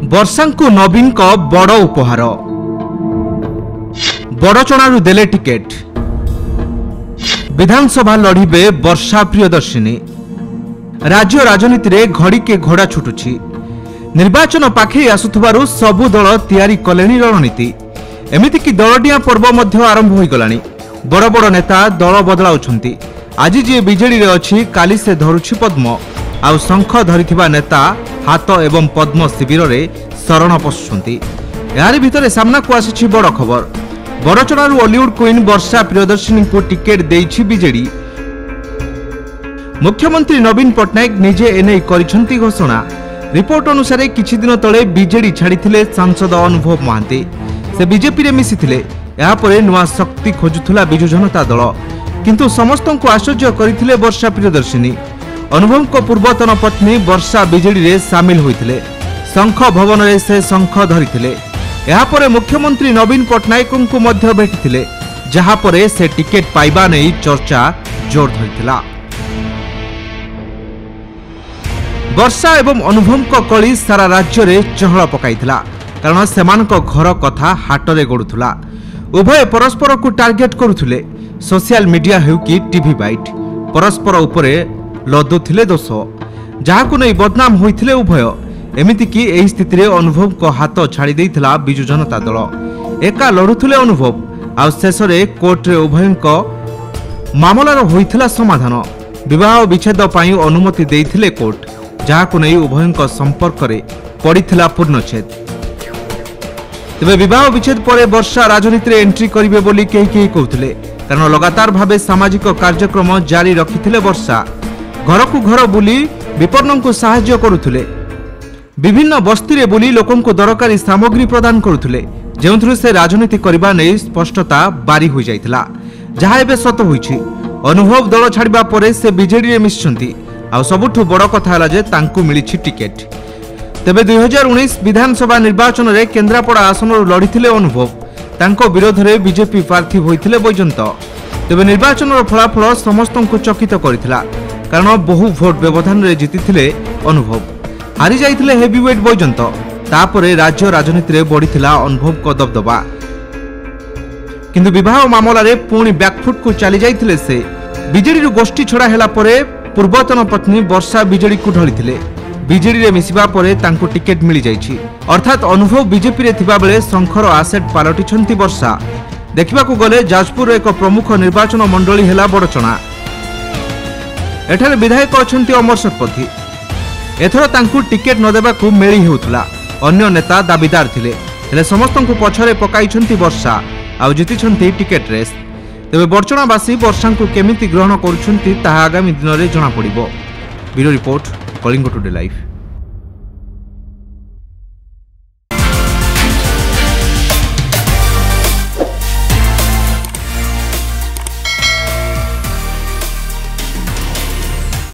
वर्षांकु नवीन को बड़ उपहार बड़चणारू देले टिकेट विधानसभा लड़िबे वर्षा प्रियदर्शिनी। राज्य राजनीति रे घड़ी के घोड़ा छुटुछि। निर्वाचन पाखे आसुथबारु सबु दल तैयारी कलेनी रणनीति। एमिति कि दलडिया पर्व मध्य आरंभ होई गलानी। बड़ बड़ नेता दल बदलाउछंती। आज जे बीजेडी रे अछि काली से धरुछि पद्म। आउ शंख धरिथिबा नेता हाथ एवं पद्म शिविर रे शरण पशुछंती। यारि भितरे सामना को आसिछि बड़ खबर। बड़चणारू हॉलीवुड क्वीन वर्षा प्रियदर्शिनी को टिकेट देइछि बीजेडी। मुख्यमंत्री नवीन पट्टनायक निजे एने करिछंती घोषणा। रिपोर्ट अनुसार किछि दिन तळे बीजेडी छाड़िथिले सांसद अनुभव महांती। से बीजेपी रे मिसिथिले। या परे नुआ शक्ति खोजुथुला बिजु जनता दल। किंतु समस्तन को आश्चर्य करिथिले वर्षा प्रियदर्शिनी। अनुभव को पूर्वतन पत्नी वर्षा बीजेडी रे शामिल होइथिले। शंख भवन रे से शंख धरिथिले। या परे मुख्यमंत्री नवीन पट्टनायक को मध्य भेटिथिले। जहा परे से टिकेट पाइबा नै चर्चा जोर धरिथिला। वर्षा एवं अनुभव को कली सारा राज्य रे चहल पकाइथिला। कारण सेमानक घर कथा हाटरे गडुथुला। उभय परस्पर को टार्गेट करुथुले। सोशल मीडिया हेउ कि टीवी बाइट परस्पर उपरे लदुथिले दोष। जहाकु नै बदनाम होइथिले उभय। एमिति कि एही स्थिति रे अनुभव को हाथ छाड़ी देइथिला बिजु जनता दल। एका लड़ुथुले अनुभव। आ शेष रे कोर्ट रे उभयंक मामलार होइथिला समाधान। विवाह विच्छेद पई अनुमति देइथिले कोर्ट। जहाकु नै उभयंक संपर्क रे पड़िथिला पूर्णछेद। तबे विवाह विच्छेद परे वर्षा राजनीति रे एंट्री करिवे बोली केही कहउथिले। कारण लगातार भावे सामाजिक कार्यक्रम जारी रखिथिले वर्षा। घर को घर बुली विपन्न को सहायता करुथिले। विभिन्न बस्ती रे बुली लोकन को दरकारी सामग्री प्रदान करुथिले। जेउथुरु से राजनीति करबा नै स्पष्टता बारी होई जाइथिला। जहा एबे सत होईछि। अनुभव दल छाड़िबा परे से बीजेडी रे मिसछंती। आ सबुठु बड़ कथा हला जे तांकु मिलिछि टिकेट। तेबे 2019 विधानसभा निर्वाचन रे केन्द्रापड़ा आसन लड़िथिले अनुभव। तांको विरोध रे बीजेपी प्रार्थी होइथिले बैजंत। तेबे निर्वाचन फलाफल समस्त को चकित करिथिला। कारण बहु भोट व्यवधान रे जीतिथिले अनुभव। हारी जाइथिले हेवीवेट बैजंत। तापरे राज्य राजनीति रे बढ़िथिला अनुभव को दबदबा। किंतु विवाह मामला रे पुणी बैकफुट को चली जाइथिले से। बीजेडी रो गोष्ठी छड़ा हेला परे पूर्वतन पत्नी वर्षा बीजेडी को ढलिथिले। बीजेडी रे मिसिबा परे तांको टिकेट मिली जाइछि। अर्थात अनुभव बीजेपी रे थिबा बेले शंखर आसेट पालटिछंती वर्षा। देखिबाकू गले जाजपुर एक प्रमुख निर्वाचन मंडली हेला बड़चणा। एठारे विधायक अछंती अमर शतपथी। एथर तांकू टिकेट न देबाकू मेली हेउथला। अन्य नेता दाबीदार थिले। हेले समस्तन को पछरे पकाइछंती वर्षा। आ जितिछंती टिकेट रेस। तेबे बड़चणावासी वर्षा को केमिति ग्रहण करुछंती ताहा आगामी दिन रे जणा पड़िबो। Bureau report Kalinga today live.